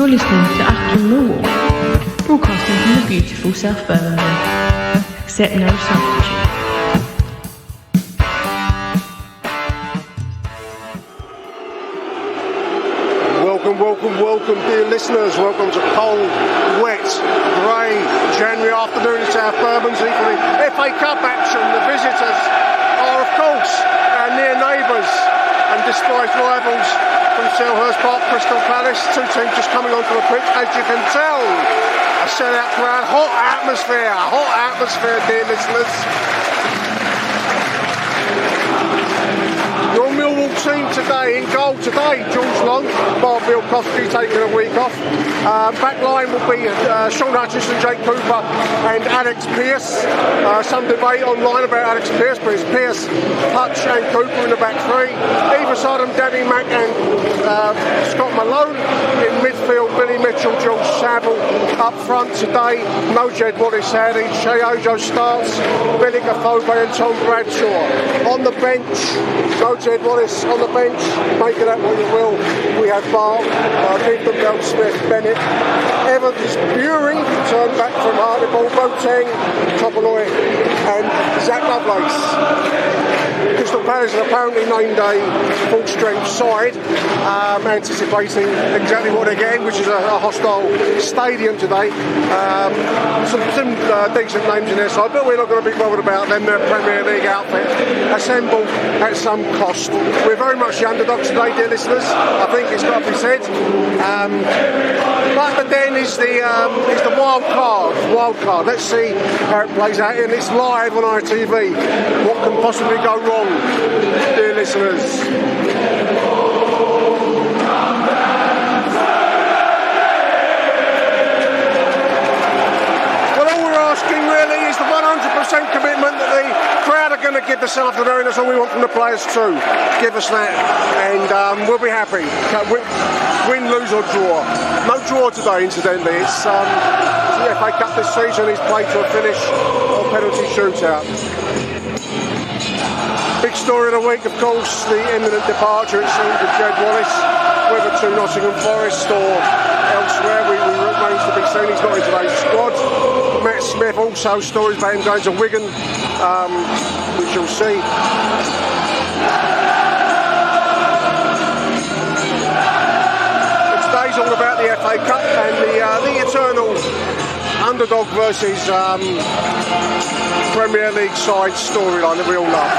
You're listening to Achtung Millwall, broadcasting from the beautiful South Birmingham. Accept no substitute. Welcome, dear listeners. Welcome to cold, wet, grey January afternoon in South Birmingham for the FA Cup action. The visitors are, of course, our near neighbours and despised rivals from Selhurst Park, Crystal Palace. Two teams just coming onto the pitch, as you can tell. A sellout crowd, hot atmosphere, dear listeners. Your Millwall team today, in goal today, George Long, Bob Bielkowski taking a week off. Back line will be Sean Hutchinson, Jake Cooper and Alex Pearce. Some debate online about Alex Pearce, but it's Pearce, Hutch and Cooper in the back three. Either side of them, Danny Mack and Scott Malone. In midfield, Billy Mitchell, George Saville. Up front today, no Jed Wallace, sadly. Shea Ojo starts, Billy Gafobe and Tom Bradshaw. On the bench, no Jed Wallace on the bench, make of that what you will. We have Bart, Nathan Bell, Smith, Bennett, Evans, Bury, turned back from Hartlepool, Boateng, Topoloy and Zach Lovelace. Crystal Palace has apparently named a full-strength side, anticipating exactly what they're getting, which is a hostile stadium today. Some decent names in their side, but we're not going to be bothered about them. They're a Premier League outfit, assembled at some cost. We're very much the underdogs today, dear listeners. I think it's got to be said. But then is the wild card. Let's see how it plays out, and it's live on ITV. What can possibly go wrong, dear listeners? Really is the 100% commitment that the crowd are going to give this afternoon. That's all we want from the players too. Give us that and we'll be happy. Win, lose or draw. No draw today, incidentally. It's the FA Cup this season is played to a finish or penalty shootout. Big story of the week, of course, the imminent departure, it seems, of Jed Wallace, whether to Nottingham Forest or elsewhere, we remains to be seen. He's not in today's squad. Matt Smith, also stories about him going to Wigan, which you'll see. But today's all about the FA Cup and the eternal underdog versus Premier League side storyline that we all love.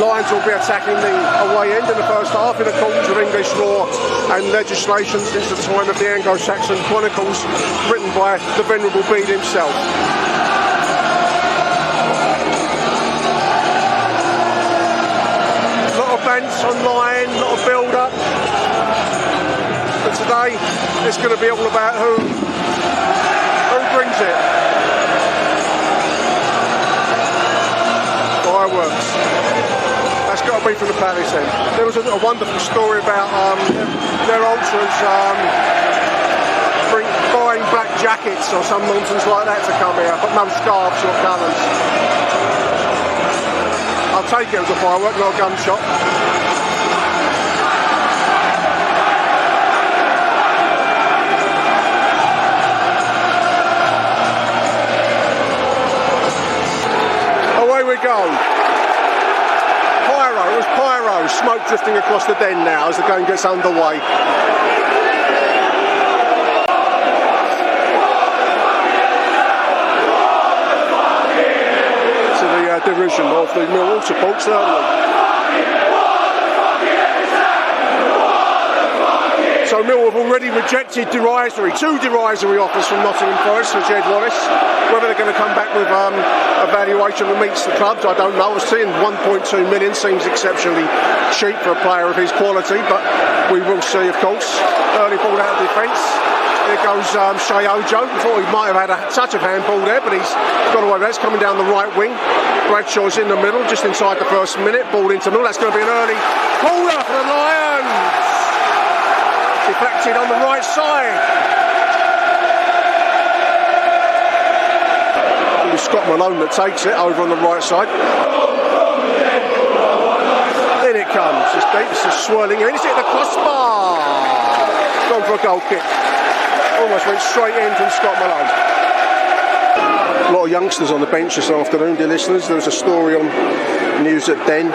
Lions will be attacking the away end in the first half in accordance with English law and legislation since the time of the Anglo-Saxon Chronicles, written by the Venerable Bede himself. A lot of bants online, a lot of build-up. But today, it's going to be all about who brings it. Fireworks. That's got to be from the Palace end. There was a wonderful story about their ultras buying black jackets or some nonsense like that to come here, but no scarves or colours. I'll take it as a firework, not a gunshot. Away we go. It was pyro, smoke drifting across the den now as the game gets underway. To the derision of the Millwall support, certainly. So Millwall have already rejected two derisory offers from Nottingham Forest for Jed Wallace. Whether they're going to come back with a valuation that meets the clubs, I don't know. I was seeing 1.2 million seems exceptionally cheap for a player of his quality, but we will see, of course. Early ball out of defence. Here goes Shea Ojo. Thought he might have had a touch of handball there, but he's got away with that. It's coming down the right wing. Bradshaw's in the middle, just inside the first minute. Ball into the middle. That's going to be an early corner for the Lions. Deflected on the right side. It was Scott Malone that takes it over on the right side. In it comes. This is deep, this is swirling in, it's hit the crossbar! Gone for a goal kick. Almost went straight in from Scott Malone. A lot of youngsters on the bench this afternoon, dear listeners. There was a story on News at Den,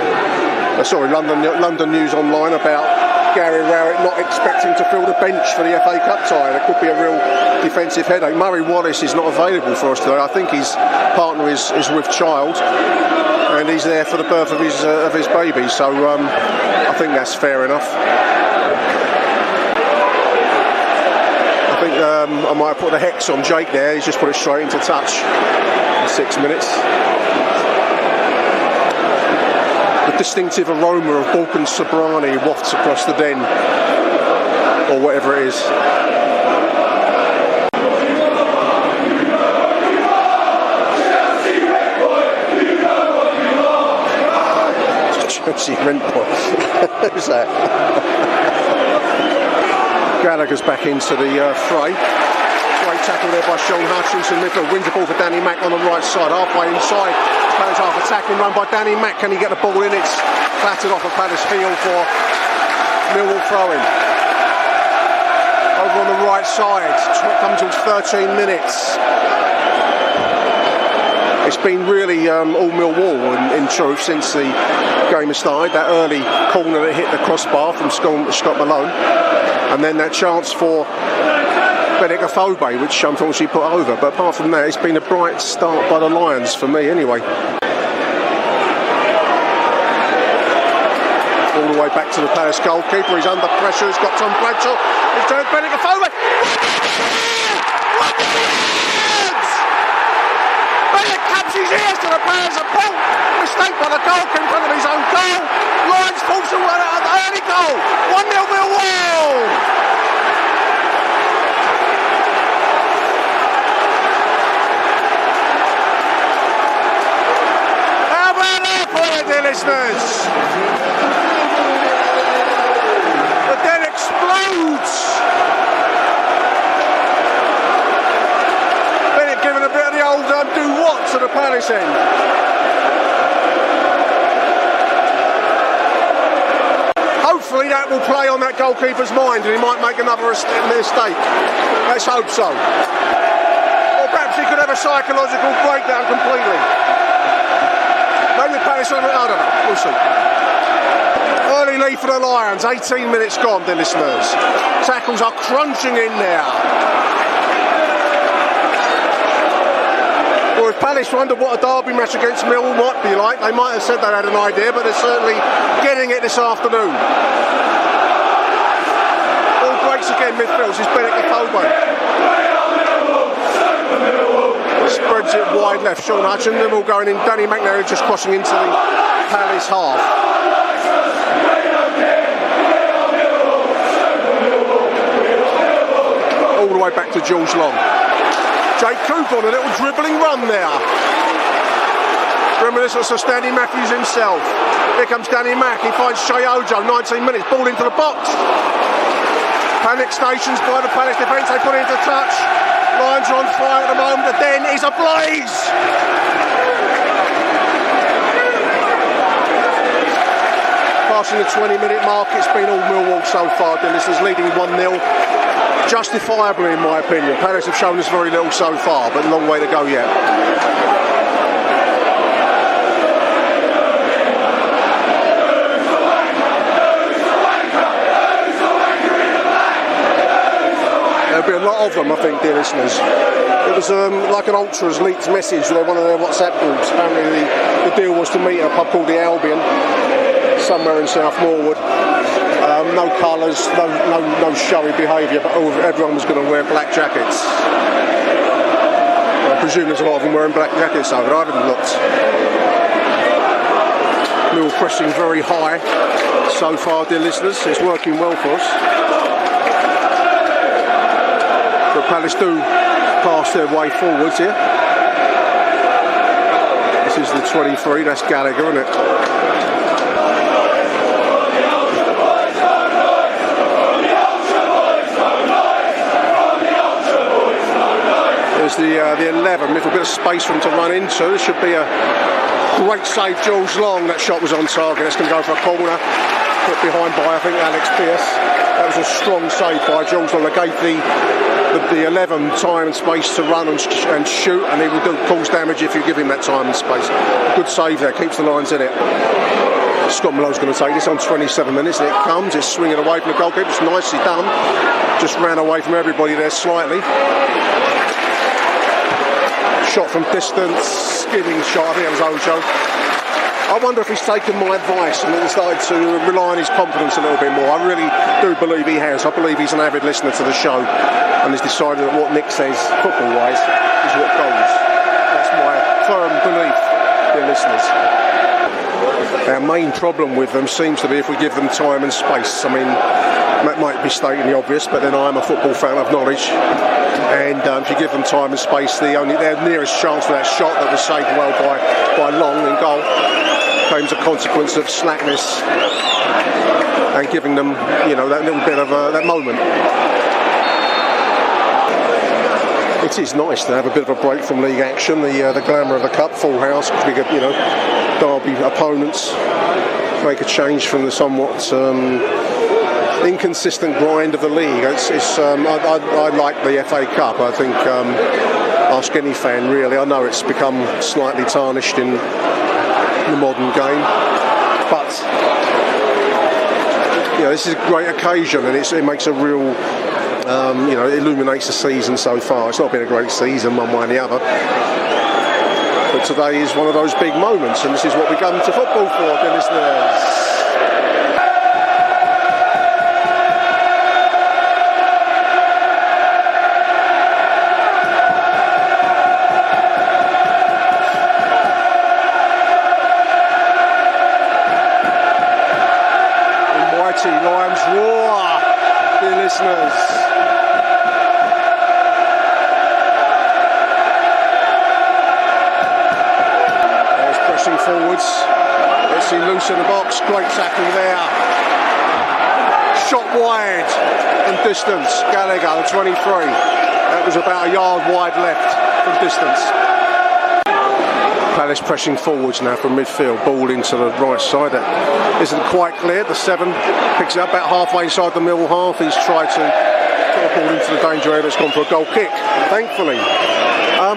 London News Online about Gary Rowett not expecting to fill the bench for the FA Cup tie. There could be a real defensive headache. Murray Wallace is not available for us today. I think his partner is with child, and he's there for the birth of his baby. So I think that's fair enough. I think I might have put the hex on Jake there. He's just put it straight into touch in 6 minutes. The distinctive aroma of Balkan Sobrani wafts across the Den, or whatever it is. Chelsea rent boy. Who's that? Gallagher's back into the fray. Great tackle there by Sean Hutchinson. Midfield wins the ball for Danny Mack on the right side. Halfway inside. Palace half attacking run by Danny Mack. Can he get the ball in? It's clattered off of Palace field for Millwall throw-in. Over on the right side. Comes in 13 minutes. It's been really all Millwall in truth since the game has started. That early corner that hit the crossbar from Scott Malone, and then that chance for Benik Afobe, which unfortunately put over. But apart from that, it's been a bright start by the Lions for me anyway. All the way back to the Palace goalkeeper. He's under pressure. He's got Tom Bradshaw. He's turned Benik Afobe. Benik cups his ears to the Palace appeal. Mistake by the goalkeeper in front of his own goal. Lions force a run out of the early goal. 1-0 Millwall. Listeners, the Den explodes. Bennett giving a bit of the old do what to the Palace end. Hopefully that will play on that goalkeeper's mind and he might make another mistake. Let's hope so. Or perhaps he could have a psychological breakdown completely. Maybe Palace, I don't know, we'll see. Early lead for the Lions, 18 minutes gone, dear listeners. Tackles are crunching in there. Well, if Palace wondered what a derby match against Millwall might be like, they might have said they had an idea, but they're certainly getting it this afternoon. All breaks again, midfield, this is Benik Afobe. Spreads it wide left. Sean Hutchinson, they're all going in. Danny McNary just crossing into the Palace half. All the way back to Jules Long. Jake Cooper on a little dribbling run there. Reminiscence of Stanley Matthews himself. Here comes Danny Mack. He finds Shea Ojo. 19 minutes. Ball into the box. Panic stations by the Palace defence. They put it into touch. Lions are on fire at the moment. The Den is ablaze. Passing the 20-minute mark, it's been all Millwall so far. Dennis is leading 1-0. Justifiably, in my opinion. Palace have shown us very little so far, but a long way to go yet. There'll be a lot of them, I think, dear listeners. It was like an Ultras leaked message with one of their WhatsApp groups. Apparently the deal was to meet at a pub called the Albion, somewhere in South Morwood. No colours, no showy behaviour, but everyone was going to wear black jackets. I presume there's a lot of them wearing black jackets over. I haven't looked. Mill pressing very high so far, dear listeners. It's working well for us. But Palace do pass their way forwards here. This is the 23, that's Gallagher, isn't it? There's the 11, little bit of space for him to run into. This should be a great save, Jules Long. That shot was on target. That's going to go for a corner. put behind by, I think, Alex Pearce. That was a strong save by Jules Long. They gave the 11 time and space to run and shoot, and he will cause damage if you give him that time and space. Good save there, keeps the lines in it. Scott Malone's going to take this on 27 minutes, and it comes. It's swinging away from the goalkeeper. It's nicely done. Just ran away from everybody there slightly. Shot from distance, skidding shot. I think it was Ojo. I wonder if he's taken my advice and started to rely on his confidence a little bit more. I really do believe he has. I believe he's an avid listener to the show and has decided that what Nick says, football-wise, is what goes. That's my firm belief, dear listeners. Our main problem with them seems to be if we give them time and space. I mean, that might be stating the obvious, but then I'm a football fan of knowledge. And if you give them time and space, their nearest chance for that shot that was saved well by Long in goal came as a consequence of slackness and giving them, that little bit of that moment. It is nice to have a bit of a break from league action. The glamour of the cup, full house, big, derby opponents, make a change from the somewhat inconsistent grind of the league. I like the FA Cup. I think ask any fan really. I know it's become slightly tarnished in the modern game, but this is a great occasion, and it makes a real it illuminates the season so far. It's not been a great season one way or the other, but today is one of those big moments, and this is what we come to football for, dear listeners. Lions roar, dear listeners. There's pressing forwards. Let's see loose in the box. Great tackle there. Shot wide from distance. Gallagher, 23. That was about a yard wide left from distance. Palace pressing forwards now from midfield, ball into the right side. That isn't quite clear. The 7 picks it up about halfway inside the Millwall half. He's tried to get the ball into the danger area. It's gone for a goal kick, thankfully.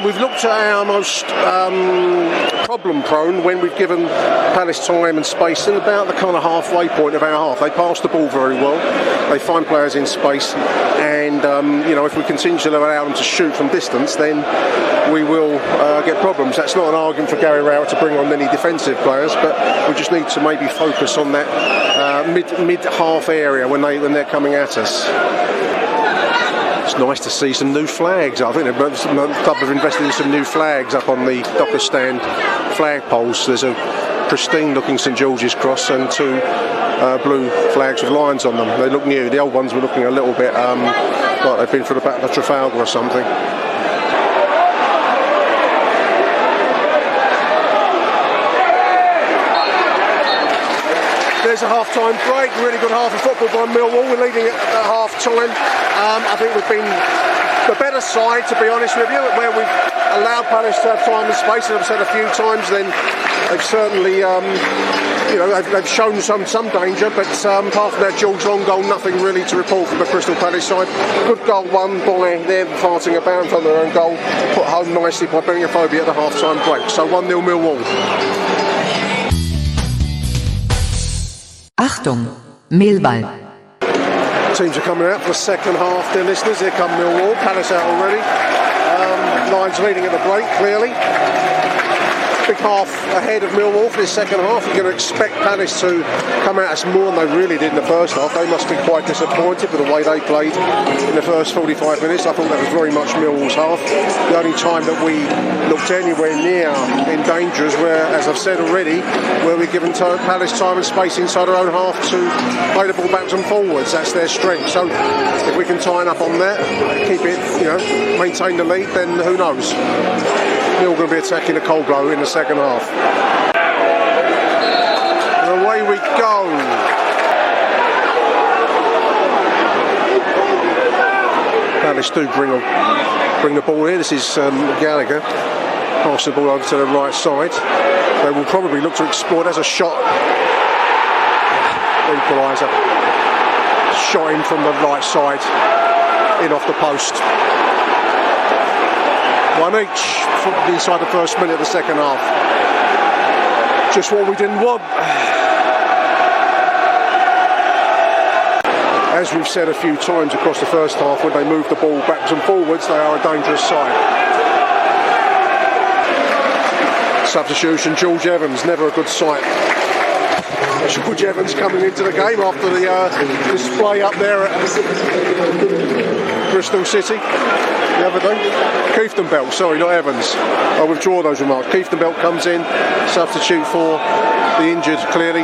We've looked at our most problem prone when we've given Palace time and space in about the kind of halfway point of our half. They pass the ball very well, they find players in space, and if we continue to allow them to shoot from distance, then we will get problems. That's not an argument for Gary Rowett to bring on many defensive players, but we just need to maybe focus on that mid-half area when they're coming at us. It's nice to see some new flags. I think the club have invested in some new flags up on the Docker stand flagpoles. There's a pristine looking St George's cross and 2 blue flags with lions on them. They look new. The old ones were looking a little bit like they've been for the Battle of Trafalgar or something. There's a half-time break. Really good half of football by Millwall. We're leading at half-time. I think we've been the better side, to be honest with you, where we've allowed Palace to have time and space, and I've said a few times, then they've certainly, they've shown some danger, but apart from that George Long goal, nothing really to report from the Crystal Palace side. Good goal won by them farting about in front of their own goal, put home nicely by Beniophobia at the half-time break. So 1-0 Millwall. Achtung, Millwall. Teams are coming out for the second half, dear listeners. Here come Millwall. Palace out already. Lions leading at the break, clearly. Big half ahead of Millwall for this second half. You're going to expect Palace to come at us more than they really did in the first half. They must be quite disappointed with the way they played in the first 45 minutes. I thought that was very much Millwall's half. The only time that we looked anywhere near in danger is where, as I've said already, where we've given Palace time and space inside our own half to play the ball backwards and forwards. That's their strength. So if we can tie up on that, keep it, maintain the lead, then who knows? We're going to be attacking a cold blow in the second half. And away we go. Palace do bring the ball here. This is Gallagher. Pass the ball over to the right side. They will probably look to exploit as a shot. equaliser. Shot in from the right side, in off the post. One each inside the first minute of the second half. Just what we didn't want. As we've said a few times across the first half, when they move the ball backwards and forwards, they are a dangerous side. Substitution, George Evans, never a good sight. George Evans coming into the game after the display up there at Bristol City the other day. Kieftenbelt, sorry, not Evans. I'll withdraw those remarks. Kieftenbelt comes in, substitute for the injured, clearly,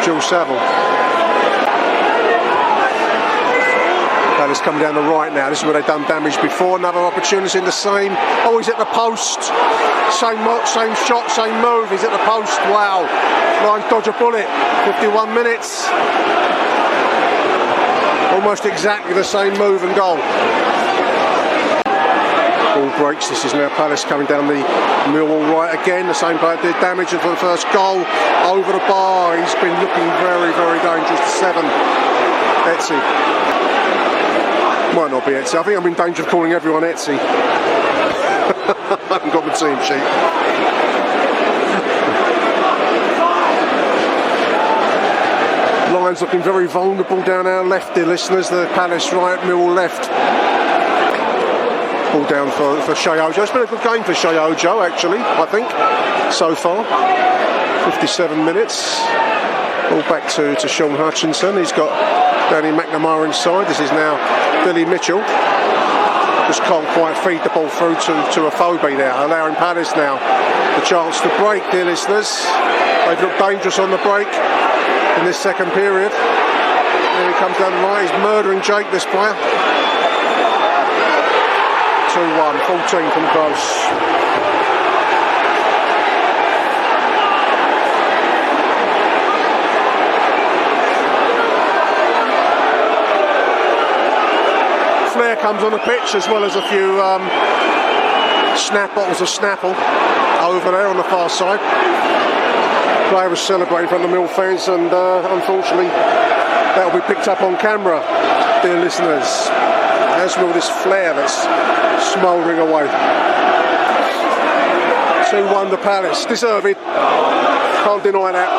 Jules Saville. Palace coming down the right now. This is where they've done damage before. Another opportunity in the same. Oh, he's at the post. Same shot, same move. He's at the post. Wow. Lions dodge a bullet. 51 minutes. Almost exactly the same move and goal. Ball breaks. This is now Palace coming down the Millwall right again. The same player did damage for the first goal. Over the bar. He's been looking very, very dangerous. The 7. Etsy. Might not be Etsy. I think I'm in danger of calling everyone Etsy. I haven't got the team sheet. Lions looking very vulnerable down our left, dear listeners. The Palace right, Millwall left. Ball down for Shea Ojo. It's been a good game for Shea Ojo, actually, I think, so far. 57 minutes. Ball back to Sean Hutchinson. He's got Danny McNamara inside. This is now Billy Mitchell. Just can't quite feed the ball through to a Phobie now, allowing Palace now the chance to break, dear listeners. They've looked dangerous on the break in this second period. Here he comes down the right. He's murdering Jake, this player. 2-1, 14 from close. Flair comes on the pitch, as well as a few bottles of Snapple over there on the far side. Player was celebrating from the Mill fans, and unfortunately that will be picked up on camera, dear listeners, as will this flare that's smouldering away. 2-1 the Palace, deserved, can't deny that.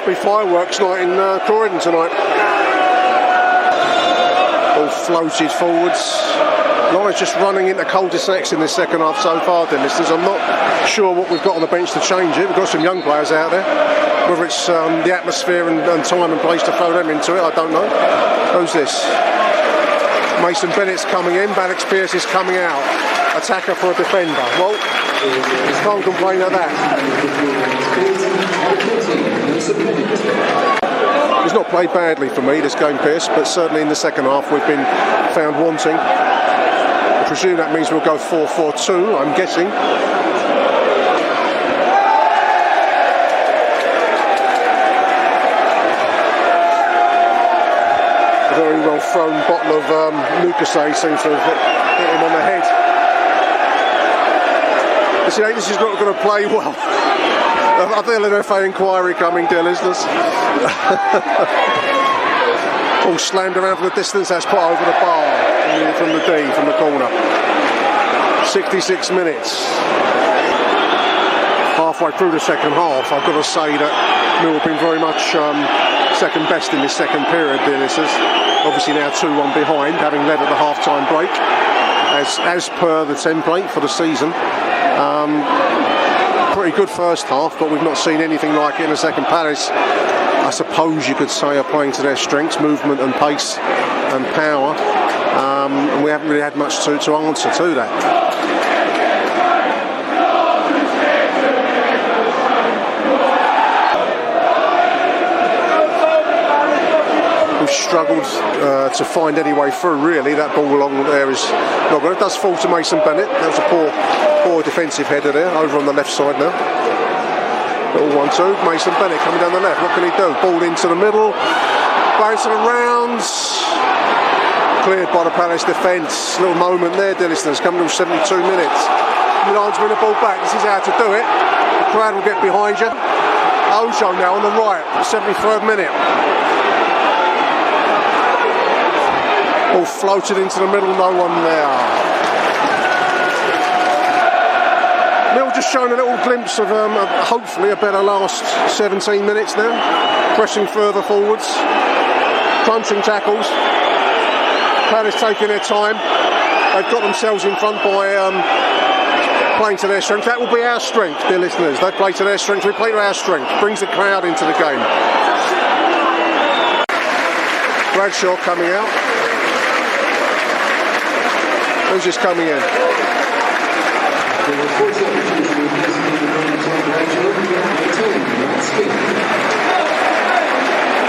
Be fireworks night in Croydon tonight. All floated forwards. Lions just running into cul-de-sacs in this second half so far, dear listeners. I'm not sure what we've got on the bench to change it. We've got some young players out there. Whether it's the atmosphere and time and place to throw them into it, I don't know. Who's this? Mason Bennett's coming in. Alex Pearce is coming out. Attacker for a defender. Well, can't complain of that. He's not played badly for me, this game, Pearce, but certainly in the second half we've been found wanting. I presume that means we'll go 4-4-2, I'm guessing. A very well thrown bottle of Lucasade seems to have hit him on the head. This is not going to play well. I feel an FA inquiry coming, dear listeners. All slammed around from the distance. That's put over the bar from the D, from the corner. 66 minutes. Halfway through the second half, I've got to say that Mill have been very much second best in this second period, dear listeners. Obviously now 2-1 behind, having led at the half-time break, as per the template for the season. Pretty good first half, but we've not seen anything like it in the second. Palace, I suppose you could say, are playing to their strengths, movement and pace and power, and we haven't really had much to answer to that. We've struggled to find any way through, really. That ball along there is not good. It does fall to Mason Bennett. That was a poor defensive header there, over on the left side now. Little 1-2, Mason Bennett coming down the left. What can he do? Ball into the middle. Bouncing around. Cleared by the Palace defence. Little moment there, dear listeners, coming to 72 minutes. The Lions win the ball back. This is how to do it. The crowd will get behind you. Ojo now on the right, 73rd minute. Ball floated into the middle, no one there. Mill just showing a little glimpse of hopefully a better last 17 minutes now. Pressing further forwards. Crunching tackles. Palace taking their time. They've got themselves in front by playing to their strength. That will be our strength, dear listeners. They play to their strength, we play to our strength. Brings the crowd into the game. Bradshaw coming out. Who's just coming in?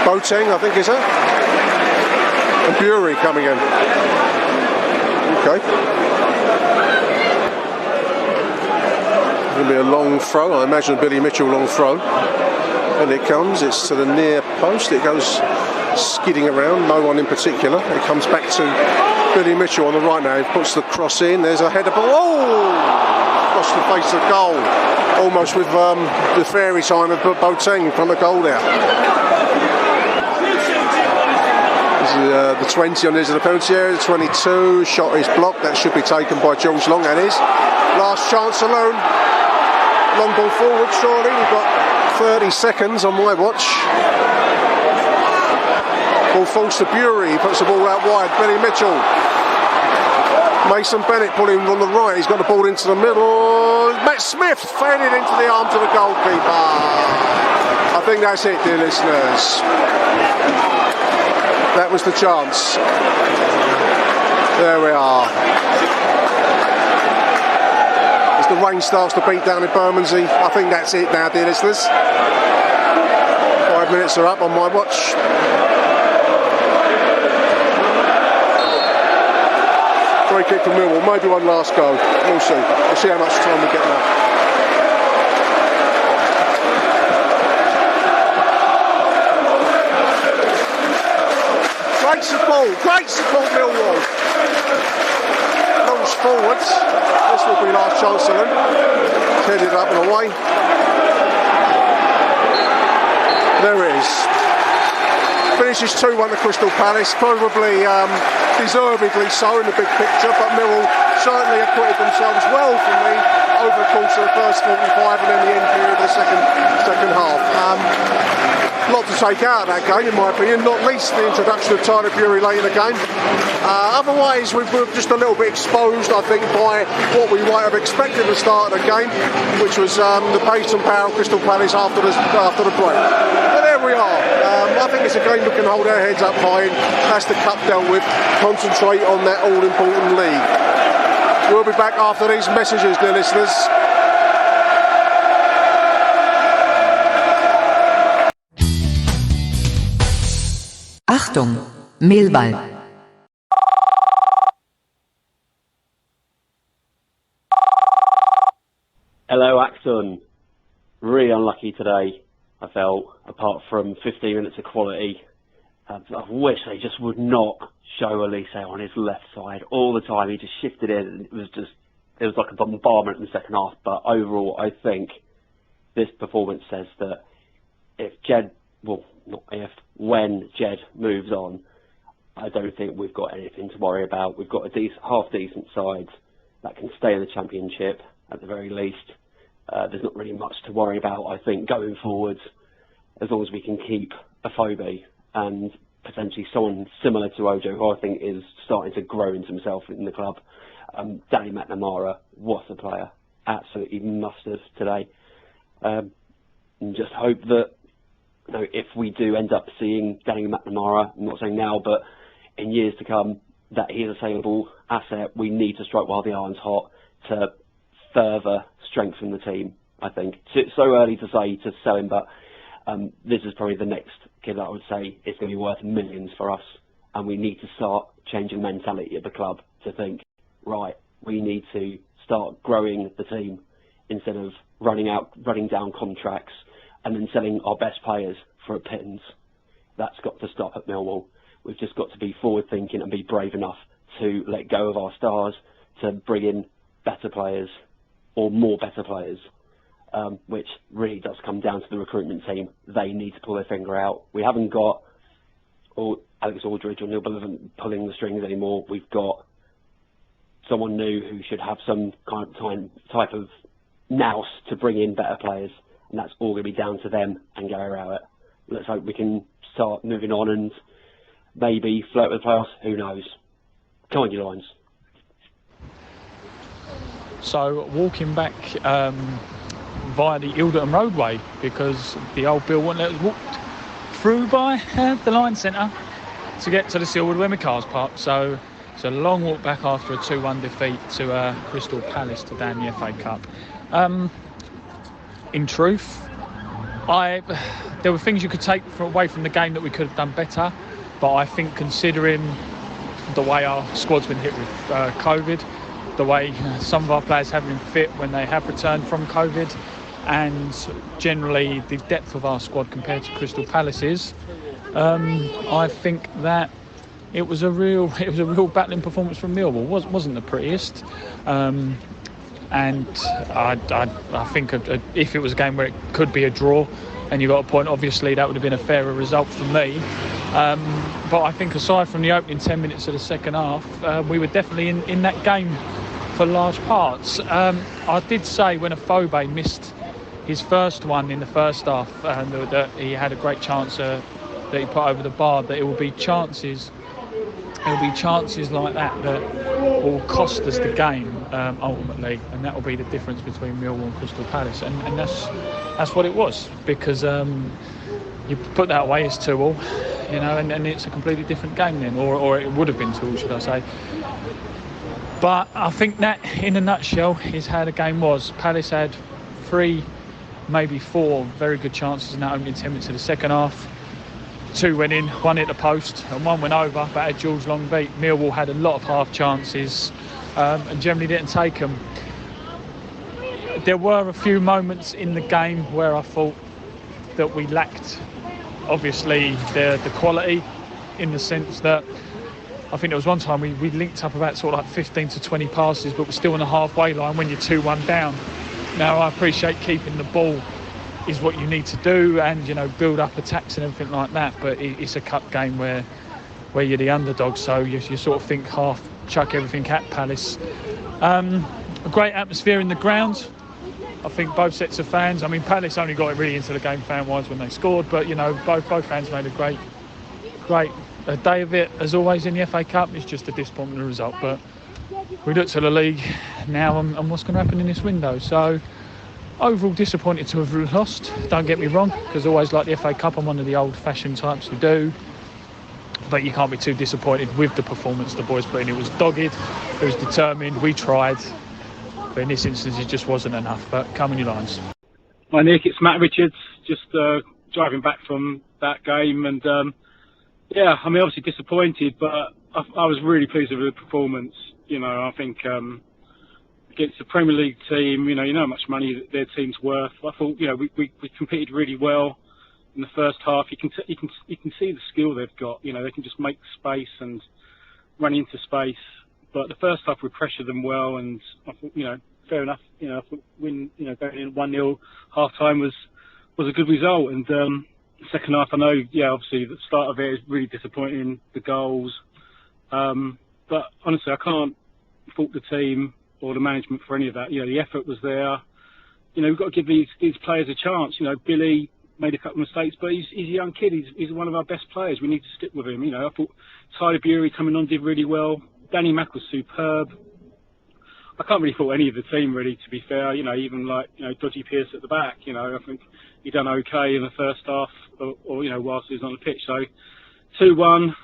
Boateng, I think, is it? And Bury coming in. Okay. Going to be a long throw. I imagine Billy Mitchell long throw. And it comes. It's to the near post. It goes skidding around. No one in particular. It comes back to Billy Mitchell on the right now. He puts the cross in. There's a header ball. Oh! Across the face of goal. Almost with the fairy time of Boateng from the goal there. The 20 on his of the penalty area, 22, shot is blocked, that should be taken by Jules Long, and is. Last chance alone, long ball forward surely, we've got 30 seconds on my watch. Ball falls to Bury, he puts the ball out wide, Billy Mitchell. Mason Bennett pulling on the right, he's got the ball into the middle, Matt Smith faded into the arms of the goalkeeper. I think that's it, dear listeners. That was the chance. There we are. As the rain starts to beat down in Bermondsey, I think that's it now, dear listeners. 5 minutes are up on my watch. Free kick from Millwall, maybe one last go. We'll see. We'll see how much time we get now. Great support, Millwall. Launch forwards. This will be last chance to them. Headed up and away. There it is. Finishes 2-1 to Crystal Palace. Probably deservedly so in the big picture, but Millwall certainly acquitted themselves well for me over the course of the first 45 and then the end period of the second half. A lot to take out of that game, in my opinion, not least the introduction of Tyler Bury late in the game. Otherwise, we were just a little bit exposed, I think, by what we might have expected at the start of the game, which was the pace and power of Crystal Palace after the break. But there we are. I think it's a game we can hold our heads up high in. That's the cup dealt with. Concentrate on that all-important league. We'll be back after these messages, dear listeners. Achtung, Millwall. Hello, Achtung. Really unlucky today, I felt, apart from 15 minutes of quality. I wish they just would not show Elise on his left side all the time. He just shifted in. It was like a bombardment in the second half. But overall, I think this performance says that when Jed moves on, I don't think we've got anything to worry about. We've got a half-decent side that can stay in the Championship at the very least. There's not really much to worry about, I think, going forwards, as long as we can keep Afobe and potentially someone similar to Ojo, who I think is starting to grow into himself in the club. Danny McNamara, what a player. Absolutely mustard today. And just hope that if we do end up seeing Danny McNamara, I'm not saying now, but in years to come, that he is a saleable asset. We need to strike while the iron's hot to further strengthen the team, I think. It's so early to say to sell him, but this is probably the next kid that I would say is going to be worth millions for us. And we need to start changing mentality at the club to think, right, we need to start growing the team instead of running down contracts and then selling our best players for a pittance. that's got to stop at Millwall. We've just got to be forward thinking and be brave enough to let go of our stars, to bring in better players or more better players, which really does come down to the recruitment team. They need to pull their finger out. We haven't got Alex Aldridge or Neil Bevan pulling the strings anymore. We've got someone new who should have some kind of type of nous to bring in better players, and that's all going to be down to them and Gary Rowett. Let's hope we can start moving on and maybe flirt with the playoffs. Who knows? Come on, you Lions. So walking back via the Ilderton roadway, because the old Bill wouldn't let us walk through by the Lions Centre to get to the Silwood where my car's parked. So it's a long walk back after a 2-1 defeat to Crystal Palace to down the FA Cup. In truth, there were things you could take away from the game that we could have done better, but I think considering the way our squad's been hit with COVID, the way some of our players have been fit when they have returned from COVID, and generally the depth of our squad compared to Crystal Palace's, I think that it was a real battling performance from Millwall. Wasn't the prettiest, and I think if it was a game where it could be a draw and you got a point, obviously that would have been a fairer result for me. But I think aside from the opening 10 minutes of the second half, we were definitely in that game for large parts. I did say when Afobe missed his first one in the first half, that he had a great chance that he put over the bar, that it will be chances like that will cost us the game ultimately, and that will be the difference between Millwall and Crystal Palace, and that's what it was, because you put that away as 2-2, and it's a completely different game then, or it would have been 2-2, should I say. But I think that in a nutshell is how the game was. Palace had 3, maybe 4 very good chances in that opening 10 minutes of the second half. 2 went in, 1 hit the post and 1 went over, but had George long beat. Millwall had a lot of half chances and generally didn't take them. There were a few moments in the game where I thought that we lacked, obviously, the quality, in the sense that I think there was one time we linked up about sort of like 15 to 20 passes, but we're still on the halfway line when you're 2-1 down. Now, I appreciate keeping the ball is what you need to do, and build up attacks and everything like that, but it's a cup game where you're the underdog, so you sort of think half chuck everything at Palace. A great atmosphere in the ground. I think both sets of fans, Palace only got really into the game fan-wise when they scored, but both fans made a great day of it. As always in the FA Cup, it's just a disappointing result, but we look to the league now and what's going to happen in this window. So overall disappointed to have lost, don't get me wrong, because always like the FA Cup, I'm one of the old-fashioned types who do, but you can't be too disappointed with the performance the boys put in. It was dogged, it was determined, we tried, but in this instance it just wasn't enough. But come on, you Lions. Hi Nick, it's Matt Richards, just driving back from that game, and obviously disappointed, but I was really pleased with the performance. I think against the Premier League team, you know how much money their team's worth. I thought, we competed really well in the first half. You can see the skill they've got. They can just make space and run into space. But the first half we pressured them well, and I thought, fair enough. I thought going in 1-0 half time was a good result. And the second half, I know, obviously the start of it is really disappointing, the goals. But honestly, I can't fault the team or the management for any of that. The effort was there. We've got to give these players a chance. Billy made a couple of mistakes, but he's a young kid. He's one of our best players. We need to stick with him. I thought Tyler Bury coming on did really well. Danny Mack was superb. I can't really fault any of the team, really, to be fair. Even Dodgy Pierce at the back. I think he done okay in the first half, or whilst he was on the pitch. So 2-1.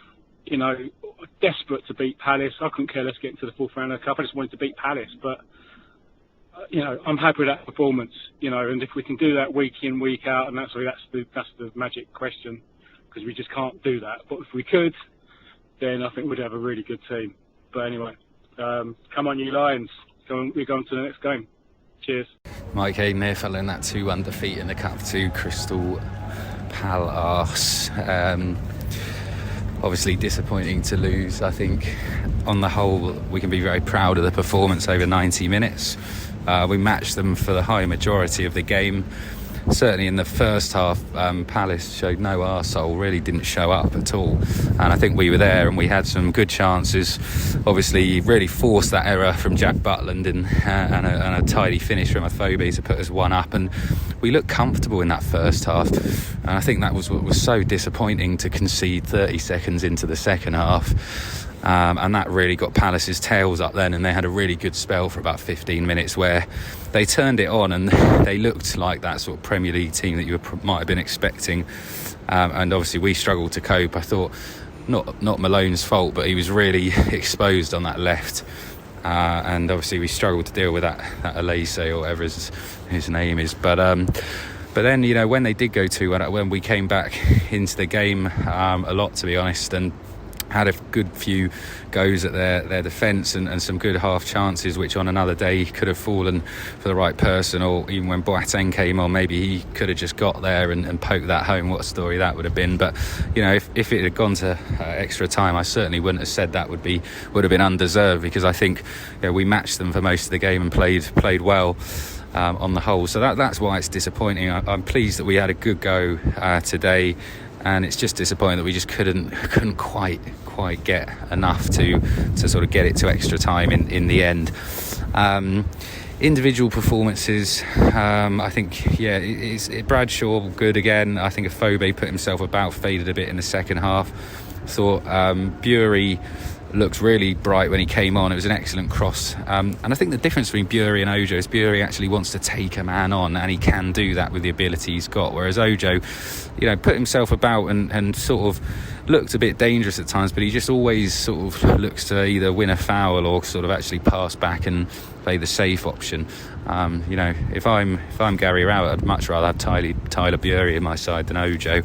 Desperate to beat Palace. I couldn't care less getting to the fourth round of the cup. I just wanted to beat Palace, but I'm happy with that performance. And if we can do that week in, week out, and that's the magic question, because we just can't do that. But if we could, then I think we'd have a really good team. But anyway, come on, you Lions! We're going to the next game. Cheers. Mike Hayden here, following that 2-1 defeat in the cup to Crystal Pal arse. Obviously disappointing to lose. I think on the whole we can be very proud of the performance over 90 minutes. We matched them for the high majority of the game. Certainly in the first half, Palace showed no arsehole, really didn't show up at all. And I think we were there and we had some good chances. Obviously, really forced that error from Jack Butland and a tidy finish from Afobe to put us 1-up. And we looked comfortable in that first half. And I think that was what was so disappointing, to concede 30 seconds into the second half. And that really got Palace's tails up then, and they had a really good spell for about 15 minutes where they turned it on and they looked like that sort of Premier League team that you might have been expecting. And obviously we struggled to cope. I thought not Malone's fault, but he was really exposed on that left. And obviously we struggled to deal with that Elise or whatever his name is. But then, you know, when they did go 2-1, when we came back into the game a lot, to be honest, and had a good few goes at their defence and some good half chances, which on another day could have fallen for the right person. Or even when Boateng came on, maybe he could have just got there and poked that home. What a story that would have been. But you know, if it had gone to extra time, I certainly wouldn't have said that would have been undeserved, because I think, you know, we matched them for most of the game and played well on the whole. So that's why it's disappointing. I'm pleased that we had a good go today. And it's just disappointing that we just couldn't quite get enough to sort of get it to extra time in the end. Individual performances, I think, Bradshaw good again. I think Afobe put himself about, faded a bit in the second half. Thought Bury looked really bright when he came on. It was an excellent cross. And I think the difference between Bury and Ojo is Bury actually wants to take a man on, and he can do that with the ability he's got. Whereas Ojo, you know, put himself about and sort of looked a bit dangerous at times, but he just always sort of looks to either win a foul or sort of actually pass back and play the safe option. You know, if I'm Gary Rowett, I'd much rather have Tyler Bury in my side than Ojo.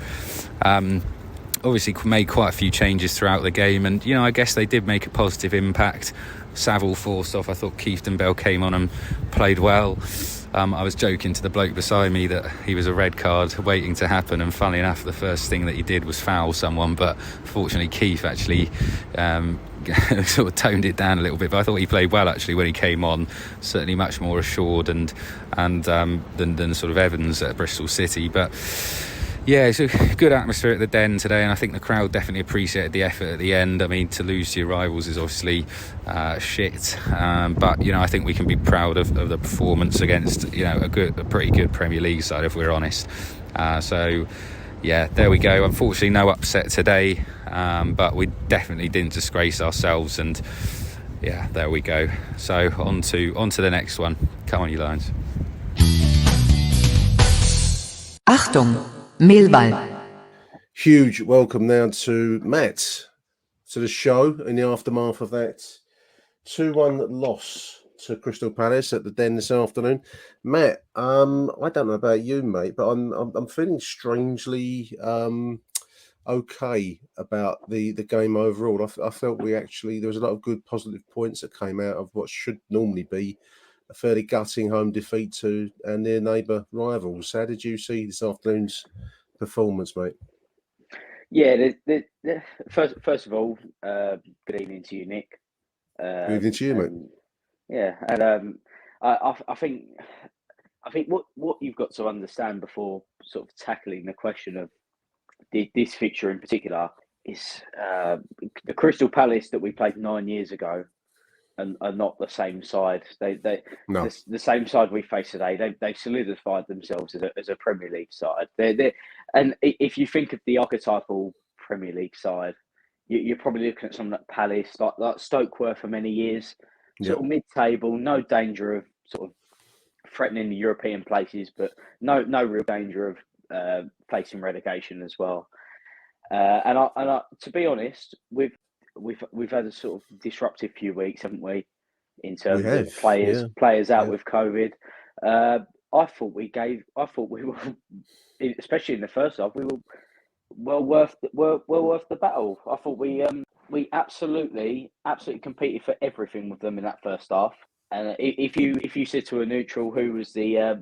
Obviously made quite a few changes throughout the game, and you know, I guess they did make a positive impact. Saville forced off. I thought Keefton Bell came on and played well. I was joking to the bloke beside me that he was a red card waiting to happen, and funnily enough, the first thing that he did was foul someone, but fortunately Keith actually sort of toned it down a little bit. But I thought he played well actually when he came on, certainly much more assured and than sort of Evans at Bristol City. But yeah, it's a good atmosphere at the Den today, and I think the crowd definitely appreciated the effort at the end. I mean, to lose to your rivals is obviously shit, but you know, I think we can be proud of the performance against, you know, a pretty good Premier League side, if we're honest. So yeah, there we go. Unfortunately, no upset today, but we definitely didn't disgrace ourselves, and yeah, there we go. So on to the next one. Come on, you Lions. Achtung, Millwall. Huge welcome now to Matt to the show in the aftermath of that 2-1 loss to Crystal Palace at the Den this afternoon. Matt, I don't know about you, mate, but I'm feeling strangely okay about the game overall. I felt there was a lot of good positive points that came out of what should normally be a fairly gutting home defeat to our near neighbour rivals. How did you see this afternoon's performance, mate? Yeah, first of all, good evening to you, Nick. Good evening to you, mate. Yeah, and I think what you've got to understand before sort of tackling the question of this fixture in particular is the Crystal Palace that we played 9 years ago and are not the same side. No. The same side we face today. They've solidified themselves as a Premier League side. And if you think of the archetypal Premier League side, you're probably looking at something like Palace, like Stoke were for many years, sort of mid-table, no danger of sort of threatening the European places, but no real danger of facing relegation as well. And to be honest, we've had a sort of disruptive few weeks, haven't we? In terms of players out with COVID. I thought we were, especially in the first half, we were well worth the battle. I thought we absolutely competed for everything with them in that first half. And if you said to a neutral who was the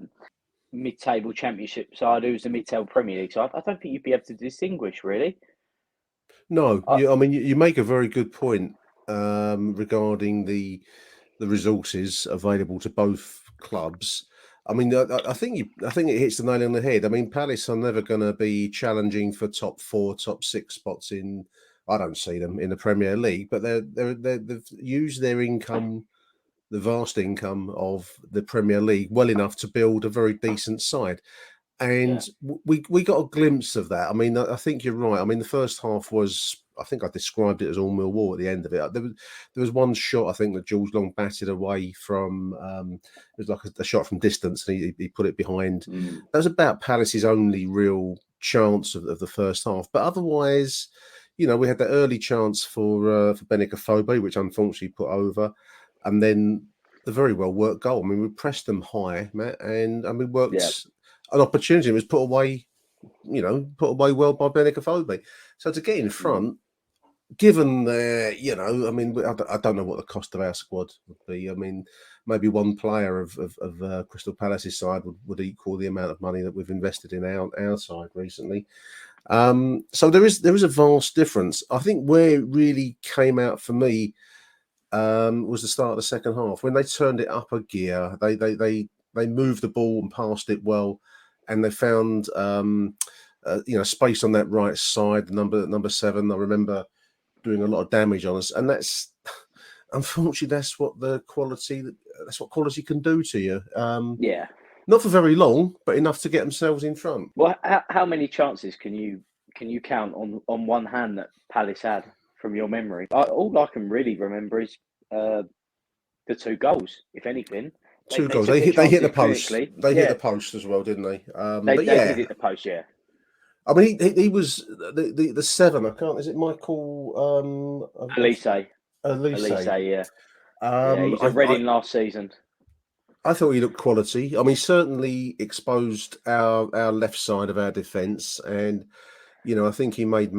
mid-table Championship side who's a mid-table Premier League side, I don't think you'd be able to distinguish really. No, I mean you make a very good point regarding the resources available to both clubs. I mean, I think it hits the nail on the head. I mean, Palace are never going to be challenging for top 4, top 6 spots in. I don't see them in the Premier League, but they've used their income, the vast income of the Premier League, well enough to build a very decent side. And we got a glimpse of that. I mean, I think you're right. I mean, the first half was, I think I described it as all Millwall at the end of it. There was one shot, I think, that Jules Long batted away from, it was like a shot from distance, and he put it behind. That was about Palace's only real chance of the first half. But otherwise, we had that early chance for Benica Phobe, which unfortunately put over. And then the very well worked goal. I mean, we pressed them high, Matt, and we worked an opportunity. It was put away well by Benica Phobe. So to get in front, given the, I mean, I don't know what the cost of our squad would be. I mean, maybe one player of Crystal Palace's side would equal the amount of money that we've invested in our side recently. So there is a vast difference. I think where it really came out for me was the start of the second half when they turned it up a gear. They moved the ball and passed it well, and they found space on that right side. The number 7, I remember, doing a lot of damage on us, and that's unfortunately that's what quality can do to you. Not for very long, but enough to get themselves in front. Well, how many chances can you count on one hand that Palace had from your memory? All I can really remember is the 2 goals, if anything. 2 goals. They hit the post. Quickly. They hit the post as well, didn't they? They did hit the post, yeah. I mean, he was the 7. I can't. Is it Michael? Elise, yeah. He was at Reading last season. I thought he looked quality. I mean, certainly exposed our left side of our defence, and I think he made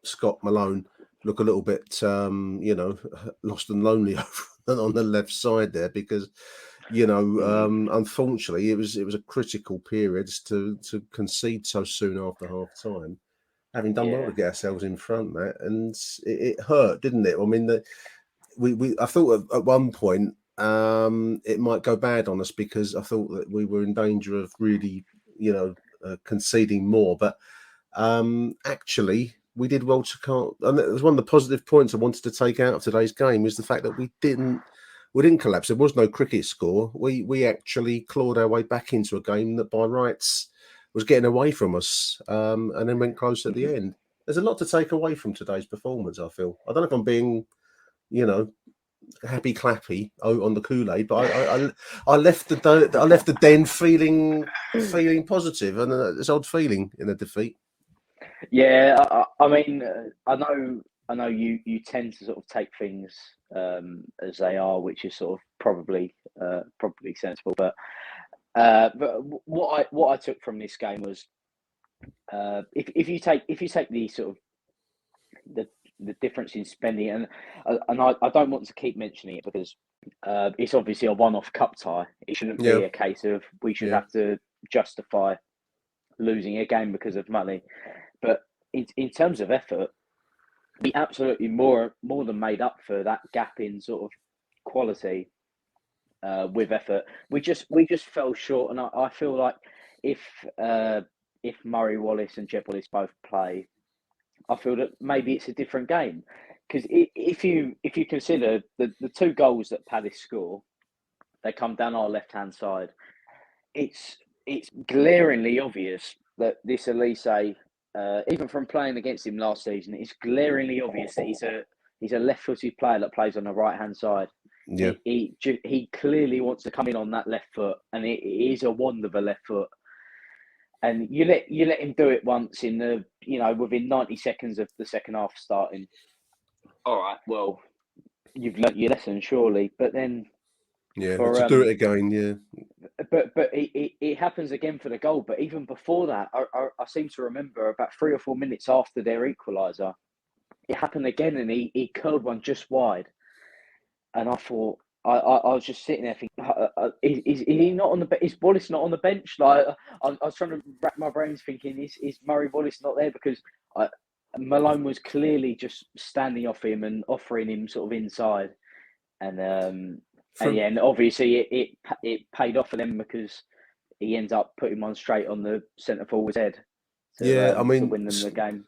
Scott Malone look a little bit, lost and lonely on the left side there, because unfortunately it was a critical period to concede so soon after half time, having done well to get ourselves in front, Matt, and it hurt, didn't it? I mean, I thought at one point it might go bad on us, because I thought that we were in danger of really conceding more, but actually we did well to can't. And it was one of the positive points I wanted to take out of today's game, is the fact that we didn't collapse. There was no cricket score. We actually clawed our way back into a game that by rights was getting away from us, and then went close at the end. There's a lot to take away from today's performance, I feel. I don't know if I'm being, happy clappy on the Kool-Aid, but I left the den feeling positive, and this odd feeling in a defeat. Yeah, I mean, I know you tend to sort of take things as they are, which is sort of probably sensible. But what I took from this game was, if you take the sort of the difference in spending, and I don't want to keep mentioning it, because it's obviously a one-off cup tie. It shouldn't be a case of we should have to justify losing a game because of money. But in terms of effort, we absolutely more than made up for that gap in sort of quality with effort. We just fell short, and I feel like if Murray Wallace and Jeb Wallace both play, I feel that maybe it's a different game. Because if you consider the 2 goals that Palace score, they come down our left hand side. It's glaringly obvious that this Elise, even from playing against him last season, it's glaringly obvious that he's a left-footed player that plays on the right-hand side. Yeah, he clearly wants to come in on that left foot, and it is a wand of a left foot. And you let him do it once in the within 90 seconds of the second half starting. All right, well, you've learnt your lesson, surely. But then, to do it again, But it happens again for the goal. But even before that, I seem to remember about 3 or 4 minutes after their equaliser, it happened again, and he curled one just wide. And I thought, I was just sitting there thinking, is he not on the is Wallace not on the bench? Like I was trying to wrap my brains thinking, is Murray Wallace not there? Because Malone was clearly just standing off him and offering him sort of inside, and obviously it paid off for them because he ends up putting one straight on the centre forward's head. To win them the game.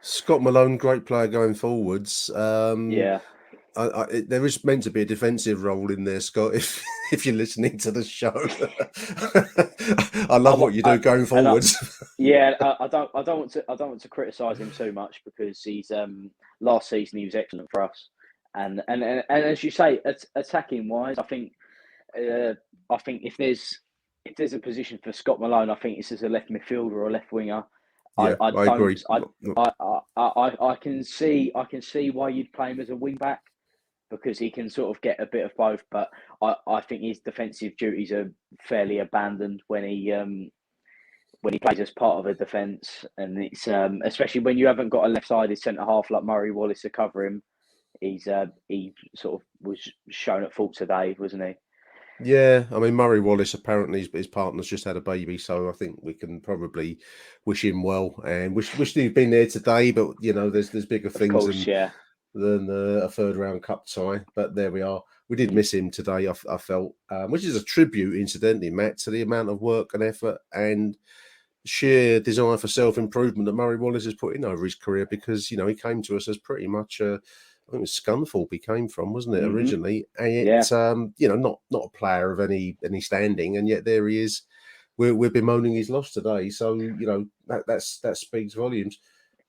Scott Malone, great player going forwards. Yeah. There is meant to be a defensive role in there, Scott. If you're listening to the show, I love what you do going forwards. I don't want to criticise him too much because he's last season he was excellent for us, and as you say, attacking wise, I think if there's a position for Scott Malone, I think it's as a left midfielder or a left winger. Yeah, I agree. I can see why you'd play him as a wing back because he can sort of get a bit of both. But I think his defensive duties are fairly abandoned when he plays as part of a defence, and it's especially when you haven't got a left-sided centre half like Murray Wallace to cover him. He sort of was shown at fault today, wasn't he? Yeah, I mean Murray Wallace apparently his partner's just had a baby, so I think we can probably wish him well and wish he'd been there today. But there's bigger things than a third round cup tie. But there we are. We did miss him today. I felt, which is a tribute, incidentally, Matt, to the amount of work and effort and sheer desire for self improvement that Murray Wallace has put in over his career. Because he came to us as pretty much I think it was Scunthorpe he came from, wasn't it, originally? And yet, not a player of any standing, and yet there he is. We're bemoaning his loss today, so that speaks volumes.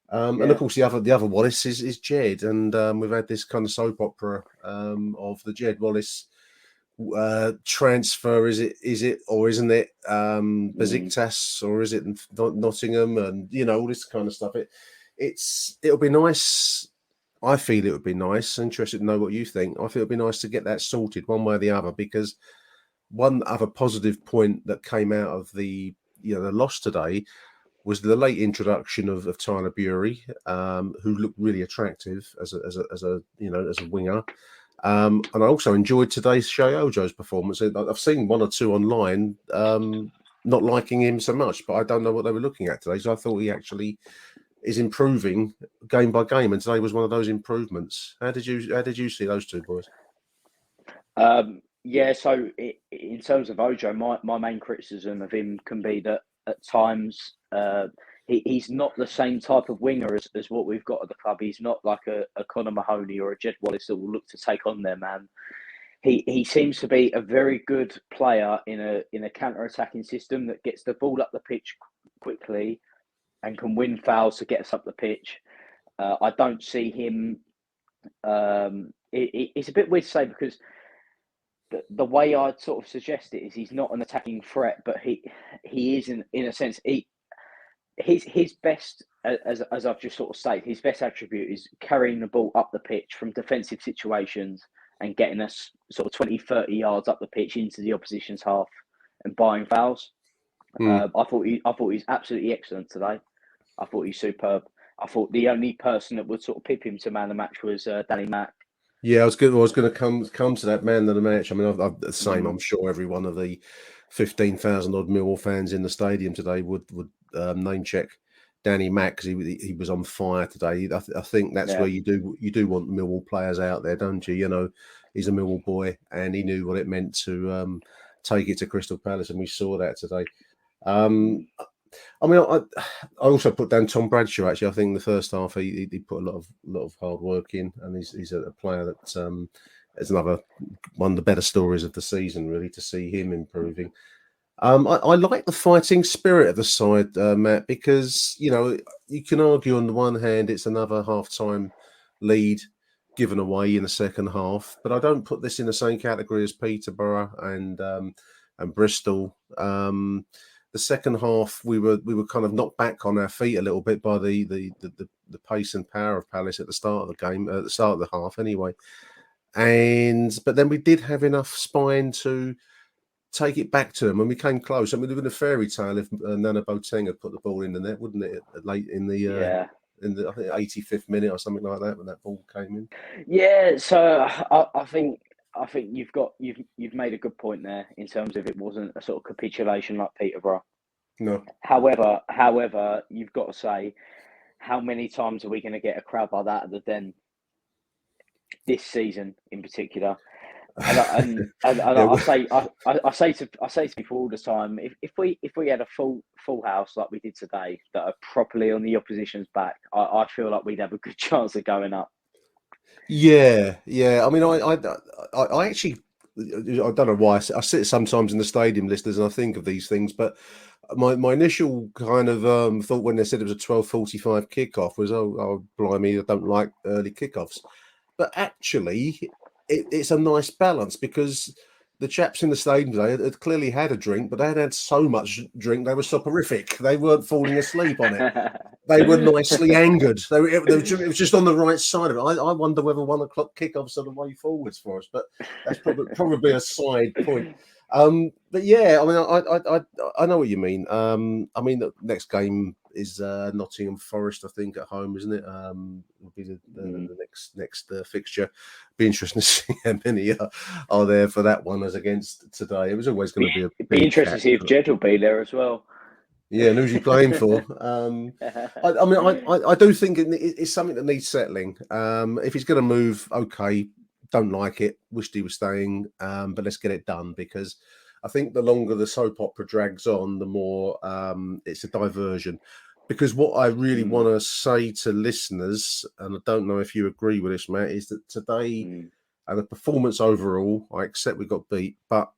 And of course, the other Wallace is Jed, and we've had this kind of soap opera of the Jed Wallace transfer. Is it or isn't it Besiktas or is it Nottingham, and all this kind of stuff. It'll be nice. I feel it would be nice. Interested to know what you think. I feel it'd be nice to get that sorted one way or the other, because one other positive point that came out of the loss today was the late introduction of Tyler Bury, who looked really attractive as a winger. And I also enjoyed today's Shea Ojo's performance. I've seen one or two online not liking him so much, but I don't know what they were looking at today. So I thought he actually is improving game by game, and today was one of those improvements. How did you see those two boys? So in terms of Ojo, my main criticism of him can be that at times he's not the same type of winger as what we've got at the club. He's not like a Conor Mahoney or a Jed Wallace that will look to take on their man. He seems to be a very good player in a counter-attacking system that gets the ball up the pitch quickly and can win fouls to get us up the pitch. I don't see him. It's a bit weird to say because the way I'd sort of suggest it is he's not an attacking threat, but he is in a sense. His best, as I've just sort of stated, his best attribute is carrying the ball up the pitch from defensive situations and getting us sort of 20, 30 yards up the pitch into the opposition's half and buying fouls. I thought he's absolutely excellent today. I thought he's superb. I thought the only person that would sort of pip him to man of the match was Danny Mack. Yeah, I was going to come to that man of the match. I mean, I've the same. I'm sure every one of the 15,000 odd Millwall fans in the stadium today would name check Danny Mack because he was on fire today. I think that's where you do want Millwall players out there, don't you? He's a Millwall boy, and he knew what it meant to take it to Crystal Palace, and we saw that today. I mean, I also put down Tom Bradshaw. Actually, I think in the first half he put a lot of hard work in, and he's a player that is another one of the better stories of the season. Really, to see him improving. I like the fighting spirit of the side, Matt, because you can argue on the one hand it's another half-time lead given away in the second half, but I don't put this in the same category as Peterborough and Bristol. The second half, we were kind of knocked back on our feet a little bit by the pace and power of Palace at the start of the game, at the start of the half, anyway. But then we did have enough spine to take it back to them, and we came close. I mean, it would have been a fairy tale if Nana Boateng had put the ball in the net, wouldn't it? Late in the I think 85th minute or something like that when that ball came in. Yeah, so I think I think you've made a good point there in terms of it wasn't a sort of capitulation like Peterborough. No. However, you've got to say, how many times are we going to get a crowd like that at the Den this season in particular? And Yeah, I say to people all the time, if we had a full house like we did today, that are properly on the opposition's back, I feel like we'd have a good chance of going up. yeah. I mean, I actually, I don't know why I sit sometimes in the stadium listeners and I think of these things, but my initial kind of thought when they said it was a 12:45 kickoff was, oh blimey, I don't like early kickoffs. But actually, it's a nice balance because the chaps in the stadium today had clearly had a drink, but they had had so much drink they were soporific. They weren't falling asleep on it. They were nicely angered. It was just on the right side of it. I wonder whether 1 o'clock kickoffs are the way forwards for us, but that's probably a side point. But yeah, I mean, I know what you mean. I mean, the next game is Nottingham Forest, I think, at home, isn't it? Will be the next fixture. Be interesting to see how many are there for that one as against today. It was always going to be a It'd be interesting to see if Jed will be there as well. Yeah, and who's he playing for? I mean, I do think it's something that needs settling. If he's going to move, okay, don't like it. Wished he was staying, but let's get it done because I think the longer the soap opera drags on, the more it's a diversion. Because what I really want to say to listeners, and I don't know if you agree with this, Matt, is that today, the performance overall, I accept we got beat, but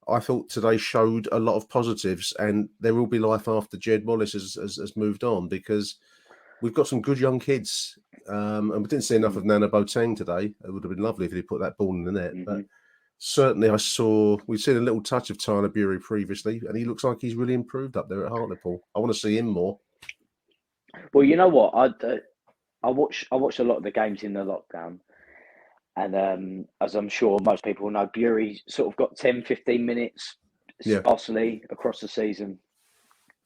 I thought today showed a lot of positives, and there will be life after Jed Wallace has moved on because we've got some good young kids. And we didn't see enough of Nana Boateng today. It would have been lovely if he put that ball in the net. But certainly we've seen a little touch of Tyler Bury previously, and he looks like he's really improved up there at Hartlepool. I want to see him more. Well, you know what? I watched a lot of the games in the lockdown. And as I'm sure most people know, Bury sort of got 10, 15 minutes sparsely across the season.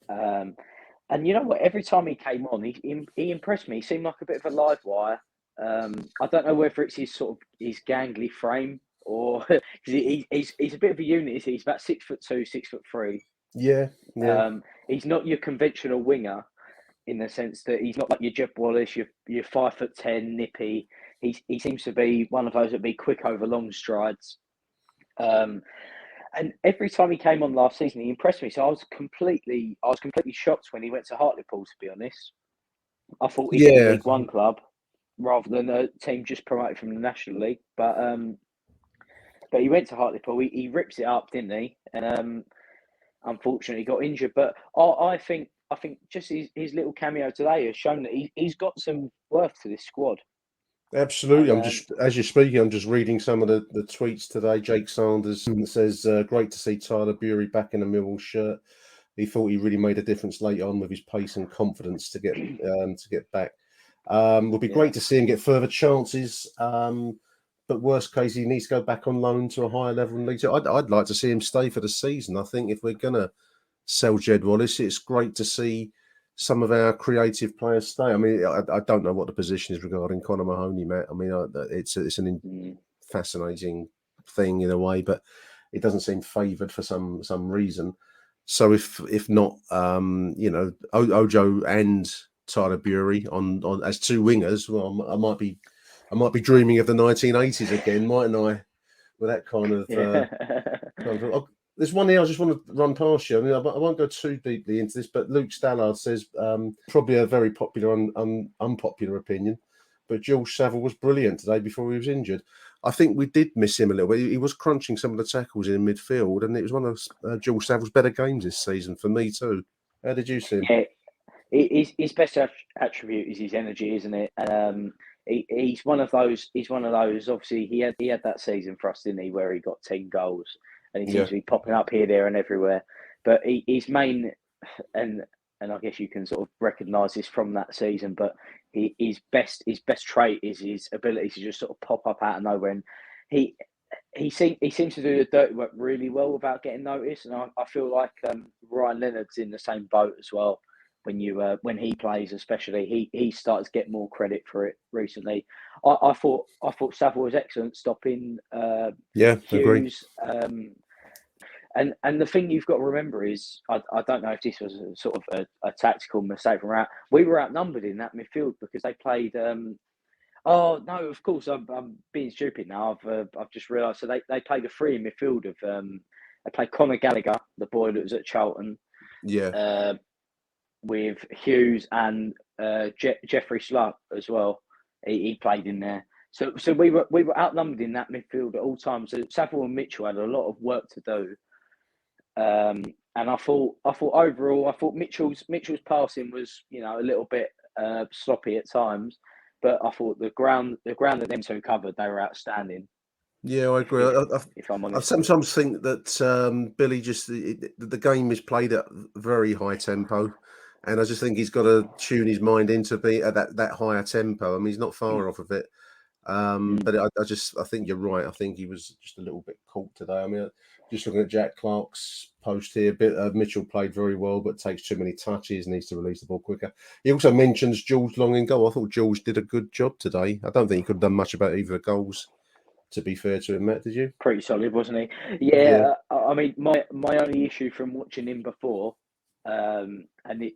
And you know what? Every time he came on, he impressed me. He seemed like a bit of a live wire. I don't know whether it's his his gangly frame or he's a bit of a unit. He's about 6'2", 6'3". Yeah. He's not your conventional winger in the sense that he's not like your Jed Wallace, your 5'10", nippy. He seems to be one of those that be quick over long strides. And every time he came on last season, he impressed me. So I was completely shocked when he went to Hartlepool, to be honest. I thought he was a League One club rather than a team just promoted from the National League. But he went to Hartlepool. He rips it up, didn't he? And unfortunately got injured. But I think just his little cameo today has shown that he's got some worth to this squad. Absolutely. I'm just, as you're speaking, I'm just reading some of the tweets today. Jake Sanders says, great to see Tyler Bury back in a Millwall shirt. He thought he really made a difference late on with his pace and confidence to get back. Would be great to see him get further chances. But worst case, he needs to go back on loan to a higher level in League Two. I'd like to see him stay for the season. I think if we're going to sell Jed Wallace, it's great to see some of our creative players stay. I mean, I don't know what the position is regarding Conor Mahoney, Matt. I mean, it's an fascinating thing in a way, but it doesn't seem favoured for some reason. So if not, Ojo and Tyler Bury on as two wingers, well, I might be dreaming of the 1980s again, mightn't I? With that kind of. There's one here I just want to run past you. I mean, I won't go too deeply into this, but Luke Stallard says probably a very popular and unpopular opinion, but George Saville was brilliant today before he was injured. I think we did miss him a little bit. He was crunching some of the tackles in midfield, and it was one of George Saville's better games this season for me too. How did you see him? Yeah, his best attribute is his energy, isn't it? He's one of those. Obviously, he had that season for us, didn't he, where he got 10 goals. And he seems to be popping up here, there, and everywhere. But his main, and I guess you can sort of recognise this from that season. But his best trait is his ability to just sort of pop up out of nowhere. And he seems to do the dirty work really well without getting noticed. And I feel like Ryan Leonard's in the same boat as well. when he plays, especially he starts to get more credit for it recently. I thought Saville was excellent stopping agree. Hughes. And the thing you've got to remember is, I don't know if this was a sort of a tactical mistake from out. We were outnumbered in that midfield because they played. Oh no! Of course, I'm being stupid now. I've just realised. So they played a three in midfield of. They played Conor Gallagher, the boy that was at Charlton. Yeah. With Hughes and Jeffrey Slutt as well. He played in there. So we were outnumbered in that midfield at all times. So Saville and Mitchell had a lot of work to do. And I thought overall, Mitchell's passing was, you know, a little bit sloppy at times, but I thought the ground that them two covered, they were outstanding. Yeah, I agree. If I'm honest, I sometimes think that Billy the game is played at very high tempo, and I just think he's got to tune his mind into be at that higher tempo. I mean, he's not far off of it. But I think you're right. I think he was just a little bit caught today. I mean, just looking at Jack Clark's post here, Mitchell played very well, but takes too many touches, needs to release the ball quicker. He also mentions George Long in goal. I thought George did a good job today. I don't think he could have done much about either of the goals, to be fair to him, Matt. Did you? Pretty solid, wasn't he? Yeah. I mean, my only issue from watching him before, and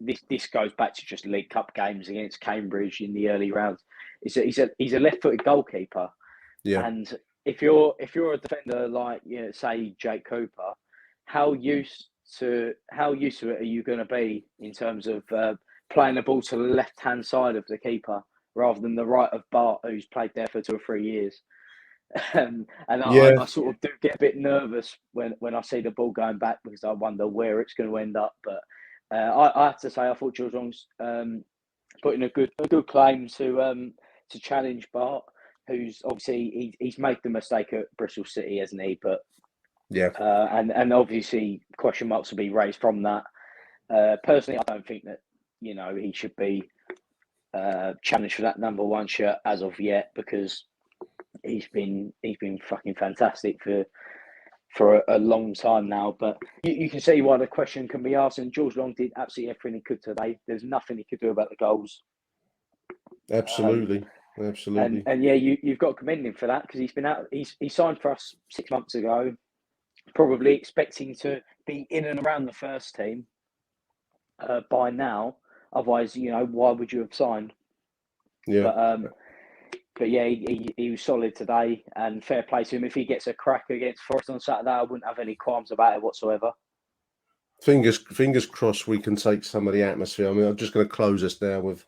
this goes back to just League Cup games against Cambridge in the early rounds, is that he's a left-footed goalkeeper. Yeah. And if you're a defender like, you know, say Jake Cooper, how used to it are you going to be in terms of playing the ball to the left-hand side of the keeper rather than the right of Bart, who's played there for 2 or 3 years? I sort of do get a bit nervous when I see the ball going back because I wonder where it's going to end up. But I have to say, I thought George Long's putting a good claim to challenge Bart, who's obviously he's made the mistake at Bristol City, hasn't he? But and obviously question marks will be raised from that. Personally, I don't think that, you know, he should be challenged for that number 1 shirt as of yet, because he's been fucking fantastic for a long time now. But you can see why the question can be asked, and George Long did absolutely everything he could today. There's nothing he could do about the goals. Absolutely. And yeah, you've got to commend him for that, because he's been out. He signed for us 6 months ago, probably expecting to be in and around the first team by now. Otherwise, you know, why would you have signed? Yeah. But yeah, he was solid today, and fair play to him. If he gets a crack against Forest on Saturday, I wouldn't have any qualms about it whatsoever. Fingers crossed we can take some of the atmosphere. I mean, I'm just going to close us now with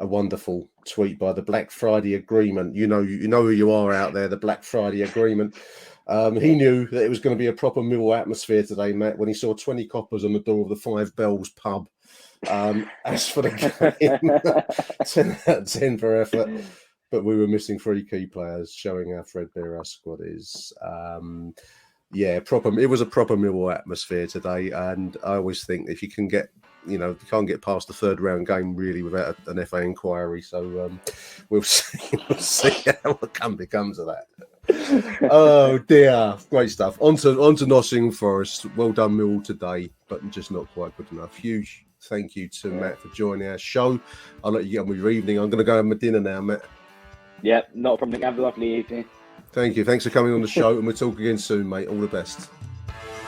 a wonderful tweet by the Black Friday Agreement. You know who you are out there, the Black Friday Agreement. He knew that it was going to be a proper Millwall atmosphere today, Matt, when he saw 20 coppers on the door of the Five Bells pub. As for the game, 10 out of 10 for effort. But we were missing 3 key players, showing how threadbare our squad is. It was a proper Millwall atmosphere today, and I always think if you can get, you can't get past the 3rd round game really without an FA inquiry. So we'll see what becomes of that. Oh dear, great stuff. On to Nottingham Forest. Well done, Millwall today, but just not quite good enough. Huge thank you to Matt for joining our show. I'll let you get on with your evening. I'm going to go have my dinner now, Matt. Yeah, not a problem. Have a lovely evening. Thank you. Thanks for coming on the show, and we'll talk again soon, mate. All the best.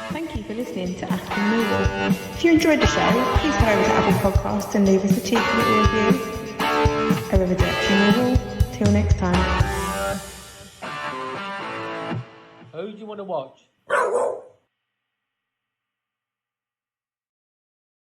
Thank you for listening to Achtung Millwall. If you enjoyed the show, please head over to Apple Podcasts and leave us a cheeky little review. Arrivederci Millwall. Till next time. Who do you want to watch?